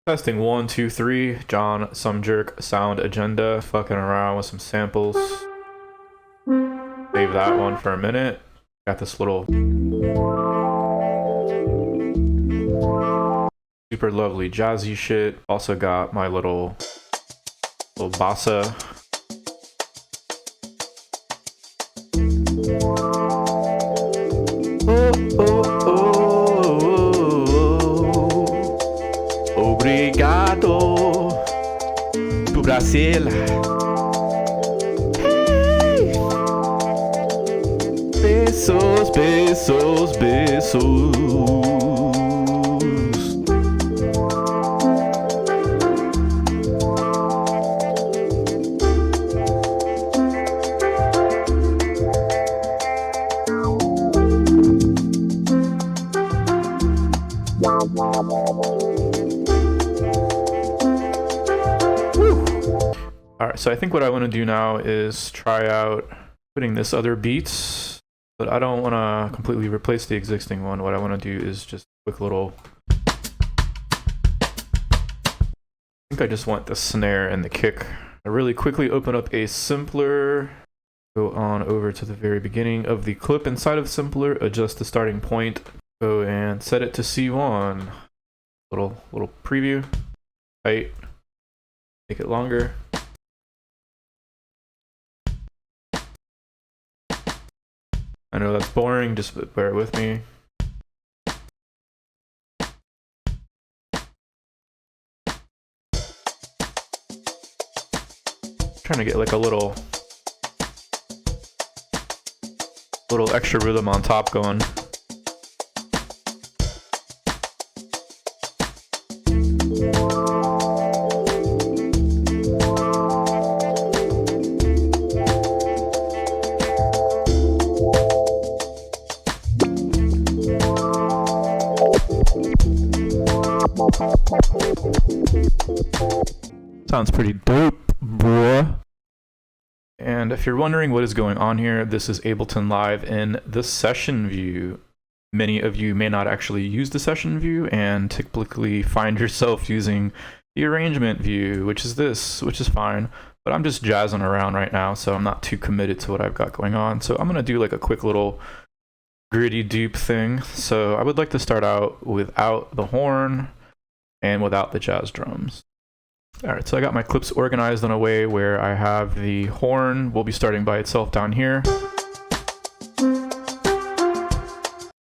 Testing 1, 2, 3. John, some jerk, sound agenda. Fucking around with some samples. Save that one for a minute. Got this little super lovely jazzy shit. Also got my little bossa. Obrigado do Brasil. Hey. Besos, besos, besos. Alright, so I think what I want to do now is try out putting this other beat, but I don't want to completely replace the existing one. What I want to do is just a quick little... I think I just want the snare and the kick. I really quickly open up a simpler, go on over to the very beginning of the clip inside of simpler, adjust the starting point, go and set it to C1. Little preview, right? Make it longer. I know that's boring, just bear with me. Trying to get like a little extra rhythm on top going. Sounds pretty dope, bruh. And if you're wondering what is going on here, this is Ableton Live in the session view. Many of you may not actually use the session view and typically find yourself using the arrangement view, which is fine. But I'm just jazzing around right now, so I'm not too committed to what I've got going on. So I'm gonna do like a quick little gritty dupe thing. So I would like to start out without the horn and without the jazz drums. All right, so I got my clips organized in a way where I have the horn will be starting by itself down here.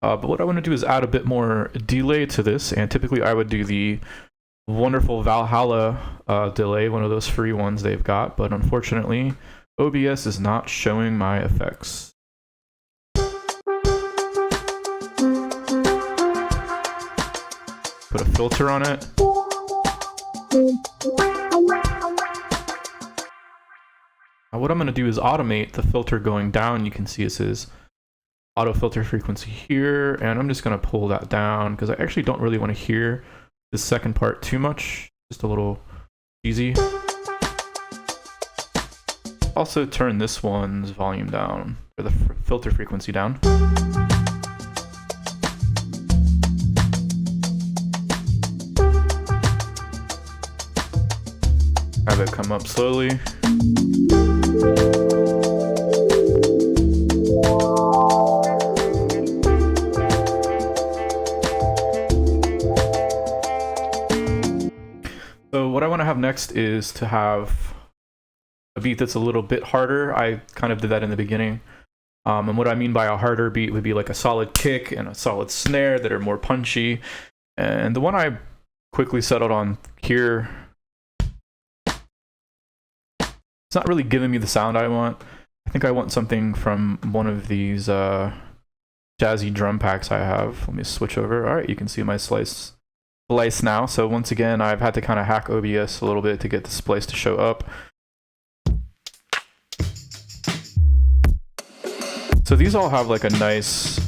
But what I want to do is add a bit more delay to this, and typically I would do the wonderful Valhalla delay, one of those free ones they've got, but unfortunately OBS is not showing my effects. Put a filter on it. Now what I'm going to do is automate the filter going down. You can see it says auto filter frequency here, and I'm just going to pull that down because I actually don't really want to hear the second part too much. Just a little easy. Also turn this one's volume down, or the filter frequency down. Have it come up slowly. So what I want to have next is to have a beat that's a little bit harder. I kind of did that in the beginning. And what I mean by a harder beat would be like a solid kick and a solid snare that are more punchy. And the one I quickly settled on here, it's not really giving me the sound I want. I think I want something from one of these jazzy drum packs I have. Let me switch over. All right, you can see my splice now. So once again, I've had to kind of hack OBS a little bit to get the splice to show up. So these all have like a nice...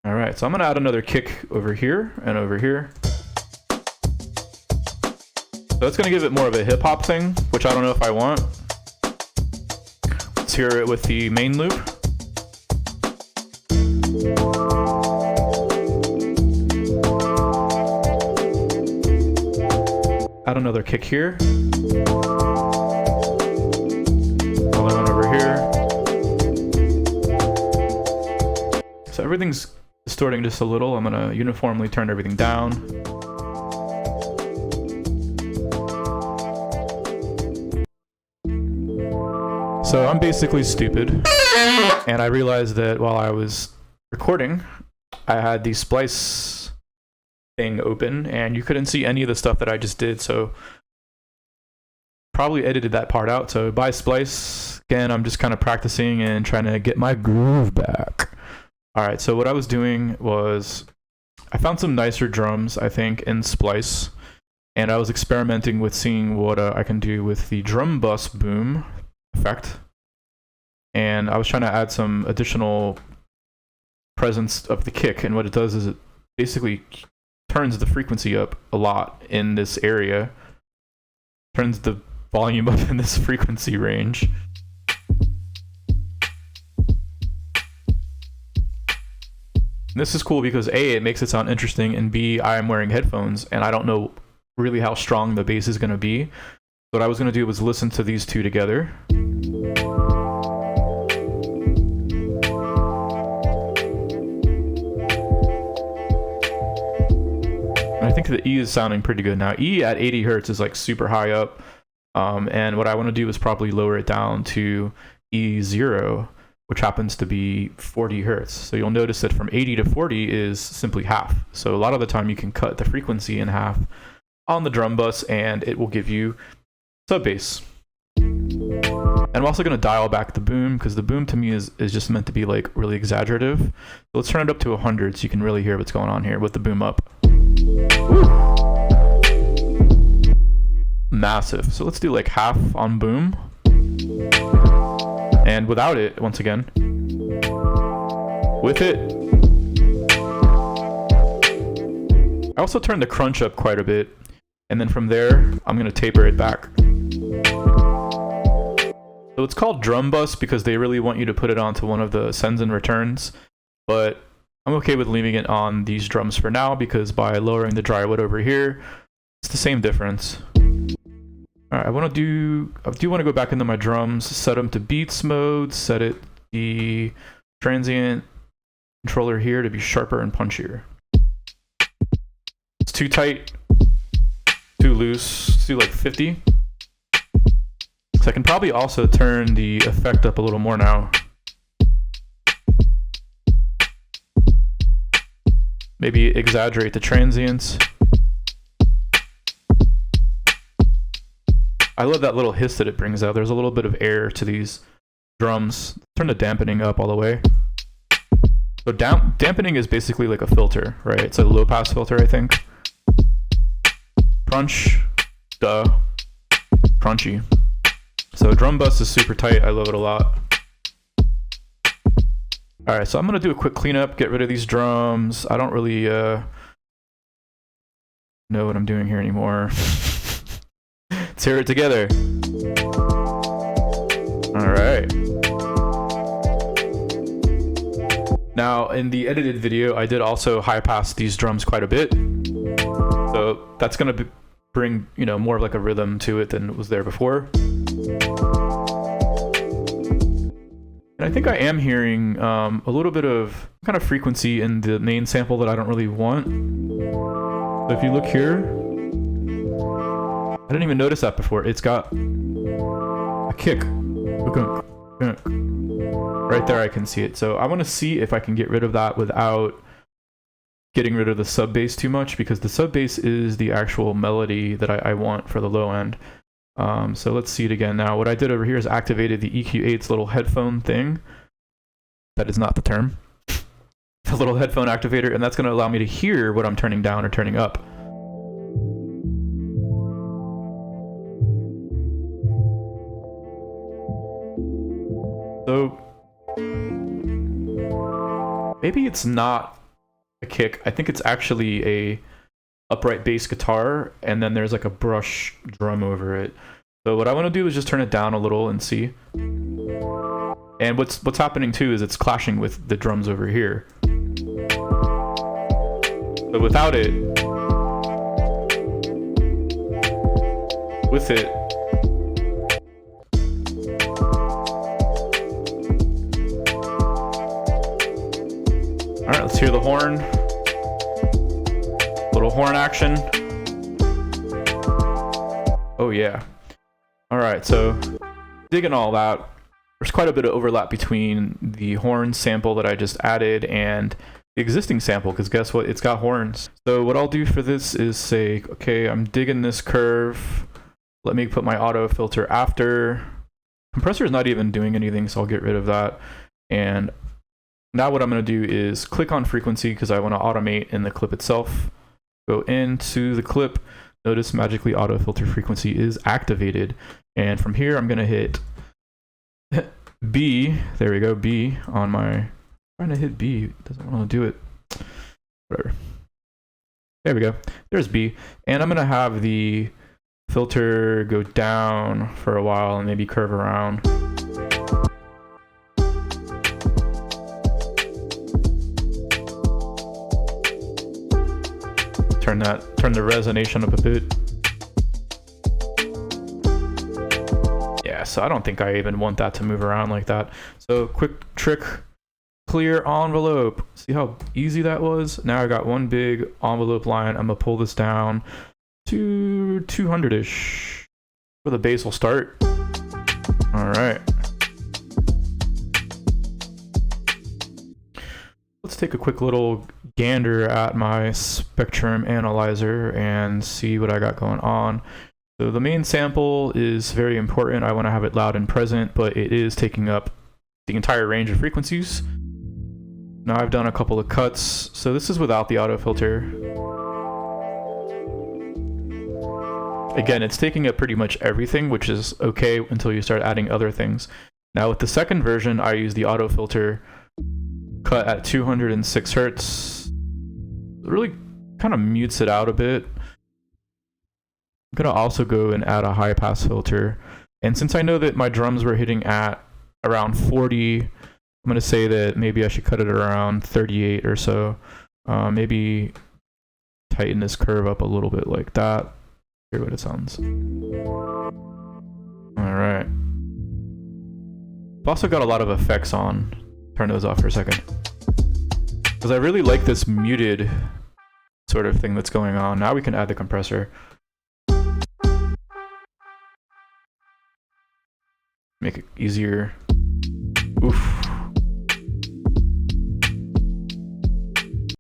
Alright, so I'm going to add another kick over here and over here. So that's going to give it more of a hip-hop thing, which I don't know if I want. hear it with the main loop. Add another kick here. Another one over here. So everything's distorting just a little. I'm gonna uniformly turn everything down. So I'm basically stupid, and I realized that while I was recording, I had the Splice thing open, and you couldn't see any of the stuff that I just did, so probably edited that part out. So by Splice, again, I'm just kind of practicing and trying to get my groove back. Alright, so what I was doing was, I found some nicer drums, I think, in Splice, and I was experimenting with seeing what I can do with the drum bus boom effect, and I was trying to add some additional presence of the kick, and what it does is it basically turns the frequency up a lot in this area, turns the volume up in this frequency range. And this is cool because A, it makes it sound interesting, and B, I'm wearing headphones and I don't know really how strong the bass is going to be. What I was going to do was listen to these two together. And I think the E is sounding pretty good now. E at 80 hertz is like super high up. And what I want to do is probably lower it down to E0, which happens to be 40 hertz. So you'll notice that from 80 to 40 is simply half. So a lot of the time you can cut the frequency in half on the drum bus and it will give you sub bass. And I'm also going to dial back the boom, because the boom to me is just meant to be like really exaggerative. So let's turn it up to 100 so you can really hear what's going on here with the boom up. Woo! Massive. So let's do like half on boom. And without it, once again. With it. I also turned the crunch up quite a bit. And then from there, I'm going to taper it back. So it's called drum bus because they really want you to put it onto one of the sends and returns. But I'm okay with leaving it on these drums for now, because by lowering the dry wood over here, it's the same difference. Alright, I do want to go back into my drums, set them to beats mode, set it the transient controller here to be sharper and punchier. It's too tight, too loose. Let's do like 50. So I can probably also turn the effect up a little more now. Maybe exaggerate the transients. I love that little hiss that it brings out. There's a little bit of air to these drums. Turn the dampening up all the way. So dampening is basically like a filter, right? It's a low pass filter, I think. Crunch, duh, crunchy. So drum bus is super tight. I love it a lot. All right, so I'm gonna do a quick cleanup, get rid of these drums. I don't really know what I'm doing here anymore. Let's hear it together. All right. Now, in the edited video, I did also high pass these drums quite a bit. So that's going to bring, more of like a rhythm to it than was there before. And I think I am hearing a little bit of kind of frequency in the main sample that I don't really want. So if you look here, I didn't even notice that before. It's got a kick. Right there I can see it. So I want to see if I can get rid of that without getting rid of the sub bass too much, because the sub bass is the actual melody that I want for the low end. So let's see it again. Now what I did over here is activated the EQ8's little headphone thing. That is not the term. The little headphone activator, and that's going to allow me to hear what I'm turning down or turning up. So maybe it's not a kick. I think it's actually a upright bass guitar, and then there's like a brush drum over it. So what I want to do is just turn it down a little and see. And what's happening too is it's clashing with the drums over here. But without it, with it, all right, let's hear the horn. Little horn action. Oh yeah. All right, so digging all that. There's quite a bit of overlap between the horn sample that I just added and the existing sample, because guess what? It's got horns. So what I'll do for this is say, okay, I'm digging this curve. Let me put my auto filter after. Compressor is not even doing anything, so I'll get rid of that. And now what I'm going to do is click on frequency because I want to automate in the clip itself. Go into the clip. Notice magically auto filter frequency is activated. And from here, I'm going to hit B. There we go, B on my... trying to hit B. It doesn't want to do it. Whatever. There we go. There's B. And I'm going to have the filter go down for a while and maybe curve around. Turn the resonation up a bit. Yeah, so I don't think I even want that to move around like that. So quick trick, clear envelope. See how easy that was? Now I got one big envelope line. I'm gonna pull this down to 200-ish where the bass will start. All right. Let's take a quick little gander at my spectrum analyzer and see what I got going on. So the main sample is very important. I want to have it loud and present, but it is taking up the entire range of frequencies. Now I've done a couple of cuts. So this is without the auto filter. Again, it's taking up pretty much everything, which is okay until you start adding other things. Now with the second version, I use the auto filter cut at 206 hertz. It really kind of mutes it out a bit. I'm gonna also go and add a high pass filter. And since I know that my drums were hitting at around 40, I'm gonna say that maybe I should cut it around 38 or so. Maybe tighten this curve up a little bit like that. Hear what it sounds. All right. I've also got a lot of effects on. Turn those off for a second. Because I really like this muted sort of thing that's going on. Now we can add the compressor. Make it easier. Oof.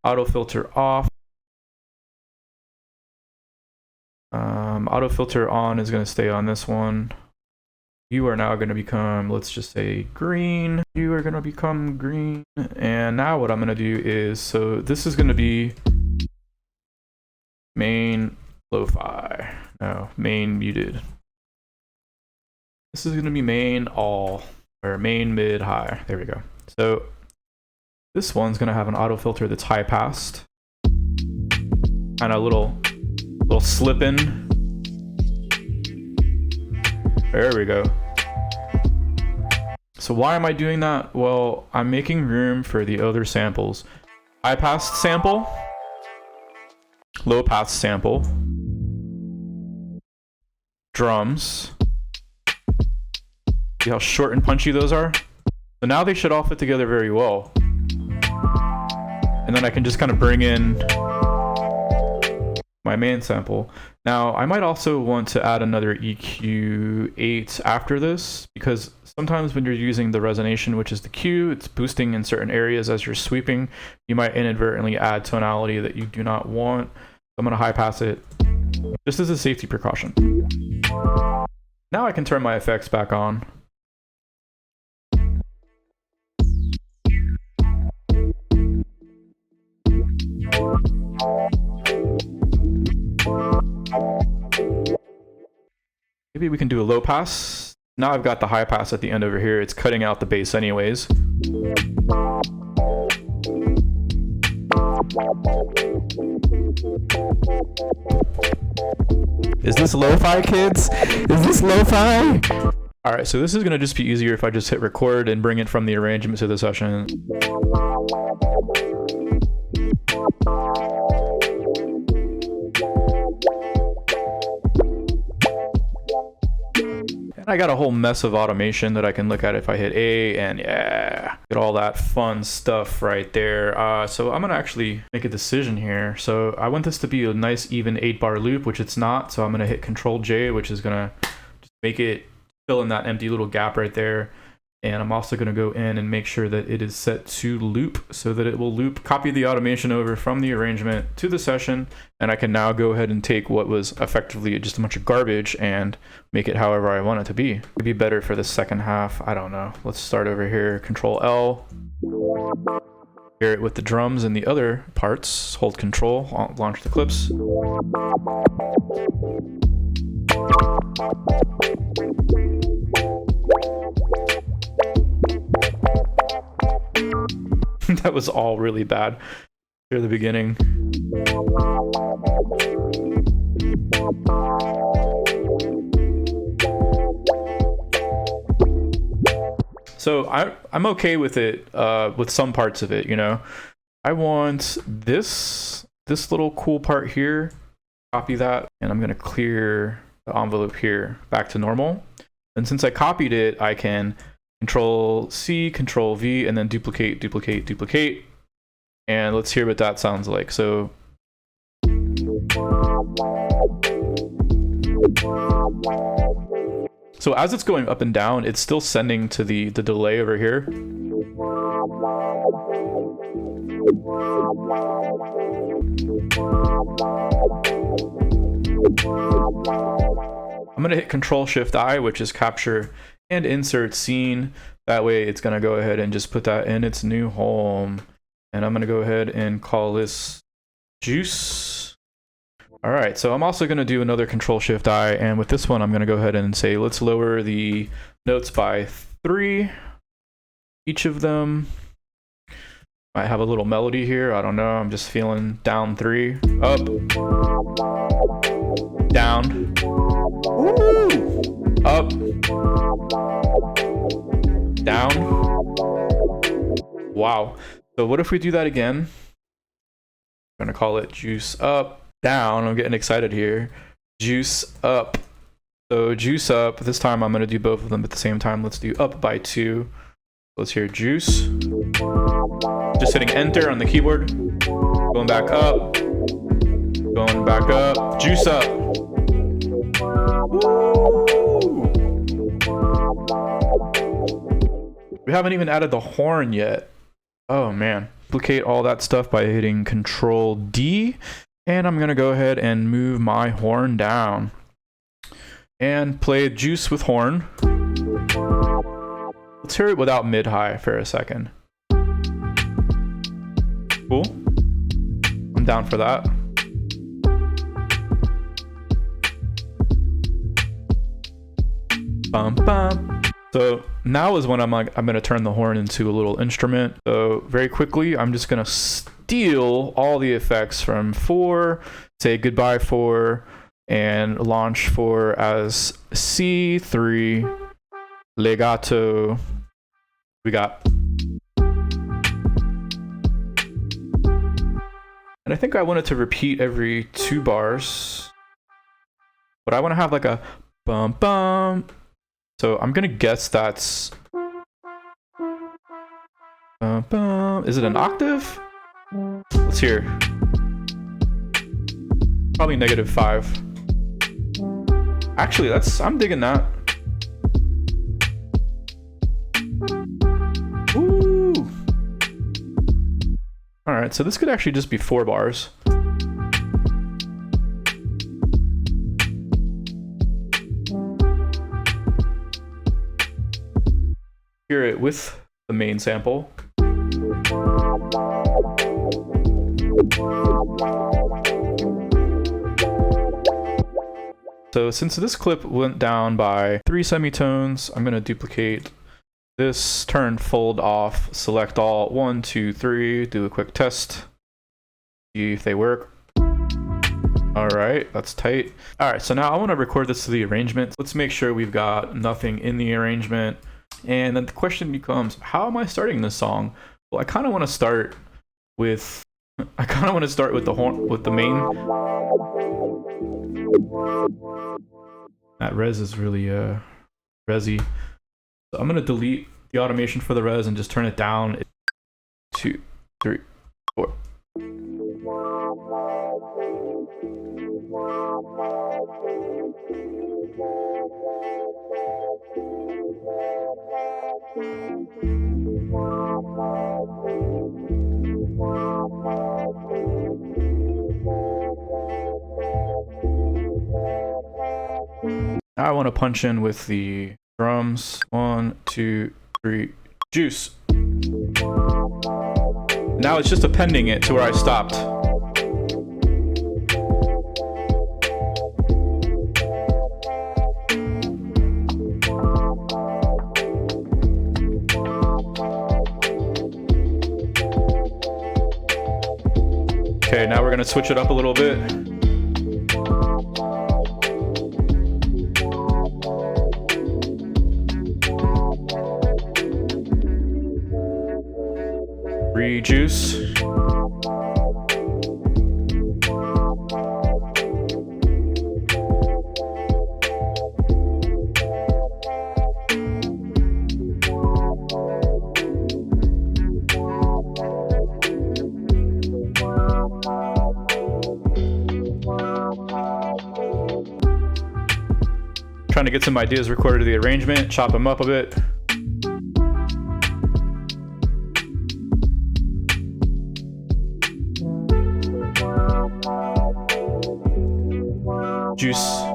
Auto filter off. Auto filter on is going to stay on this one. You are now going to become, let's just say green. You are going to become green. And now what I'm going to do is, so this is going to be main LoFi. No, main muted. This is going to be main all, or main mid high. There we go. So this one's going to have an auto filter that's high passed. And a little slip in. There we go. So why am I doing that? Well, I'm making room for the other samples. High pass sample, low pass sample, drums. See how short and punchy those are? So now they should all fit together very well. And then I can just kind of bring in my main sample. Now, I might also want to add another EQ8 after this, because sometimes when you're using the resonation, which is the Q, it's boosting in certain areas as you're sweeping. You might inadvertently add tonality that you do not want. I'm going to high pass it just as a safety precaution. Now I can turn my effects back on. Maybe we can do a low pass. Now I've got the high pass at the end over here. It's cutting out the bass anyways. Is this lo-fi, kids? Is this lo-fi? All right, so this is gonna just be easier if I just hit record and bring it from the arrangement to the session. I got a whole mess of automation that I can look at if I hit A, and yeah, get all that fun stuff right there. So I'm gonna actually make a decision here. So I want this to be a nice even 8-bar loop, which it's not. So I'm gonna hit Control J, which is gonna just make it fill in that empty little gap right there. And I'm also gonna go in and make sure that it is set to loop so that it will loop, copy the automation over from the arrangement to the session. And I can now go ahead and take what was effectively just a bunch of garbage and make it however I want it to be. It'd be better for the second half. I don't know. Let's start over here. Control L. Hear it with the drums and the other parts. Hold Control, launch the clips. That was all really bad near the beginning. So I'm okay with it, with some parts of it, you know. I want this little cool part here, copy that, and I'm gonna clear the envelope here back to normal. And since I copied it, I can Control C, Control V, and then duplicate, duplicate, duplicate. And let's hear what that sounds like. So as it's going up and down, it's still sending to the delay over here. I'm gonna hit Control Shift I, which is capture and insert scene. That way it's gonna go ahead and just put that in its new home. And I'm gonna go ahead and call this Juice. All right, so I'm also gonna do another Control Shift I, and with this one, I'm gonna go ahead and say, let's lower the notes by 3, each of them. Might have a little melody here, I don't know, I'm just feeling down 3, up, down, woo! Up, down. Wow. So what if we do that again? I'm gonna call it Juice Up, Down. I'm getting excited here. Juice Up. So Juice Up. This time I'm gonna do both of them at the same time. Let's do up by 2. Let's hear Juice. Just hitting Enter on the keyboard. Going back up. Going back up. Juice Up. Woo! We haven't even added the horn yet. Oh man. Duplicate all that stuff by hitting Control D. And I'm gonna go ahead and move my horn down. And play Juice with horn. Let's hear it without mid-high for a second. Cool. I'm down for that. Bum, bum. So now is when I'm gonna turn the horn into a little instrument. So very quickly, I'm just gonna steal all the effects from 4, say goodbye 4, and launch 4 as C3, legato. We got. And I think I want it to repeat every 2 bars, but I want to have like a bum bum. So I'm gonna guess that's bum bum. Is it an octave? Let's hear. Probably -5. Actually, I'm digging that. Ooh. All right, so this could actually just be 4 bars. Hear it with the main sample. So since this clip went down by 3 semitones, I'm going to duplicate this, turn fold off, select all, 1, 2, 3, do a quick test, see if they work. All right, that's tight. All right, so now I want to record this to the arrangement. Let's make sure we've got nothing in the arrangement. And then the question becomes, how am I starting this song? Well, I kind of want to start with the horn, with the main. That res is really resy. So I'm gonna delete the automation for the res and just turn it down. 2, 3, 4. Now I want to punch in with the drums. 1, 2, 3, juice. Now it's just appending it to where I stopped. Okay, now we're gonna switch it up a little bit. Juice. Trying to get some ideas recorded to the arrangement, chop them up a bit. Juice.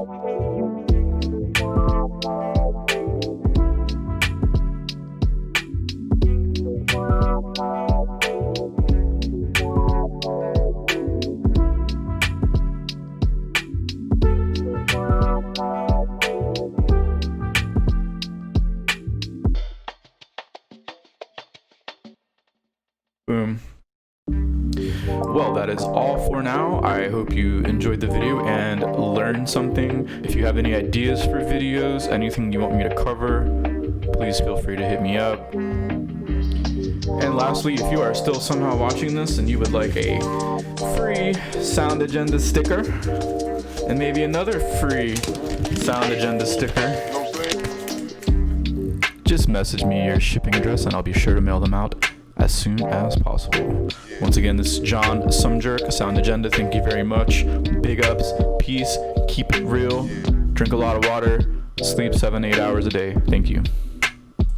Boom. Well, that is all for now. I hope you enjoyed the video and learned something. If you have any ideas for videos, anything you want me to cover, please feel free to hit me up. And lastly, if you are still somehow watching this and you would like a free Sound Agenda sticker, and maybe another free Sound Agenda sticker, just message me your shipping address and I'll be sure to mail them out as soon as possible. Once again, this is John Sumjerk, Sound Agenda. Thank you very much. Big ups, peace, keep it real, drink a lot of water, sleep 7-8 hours a day. Thank you.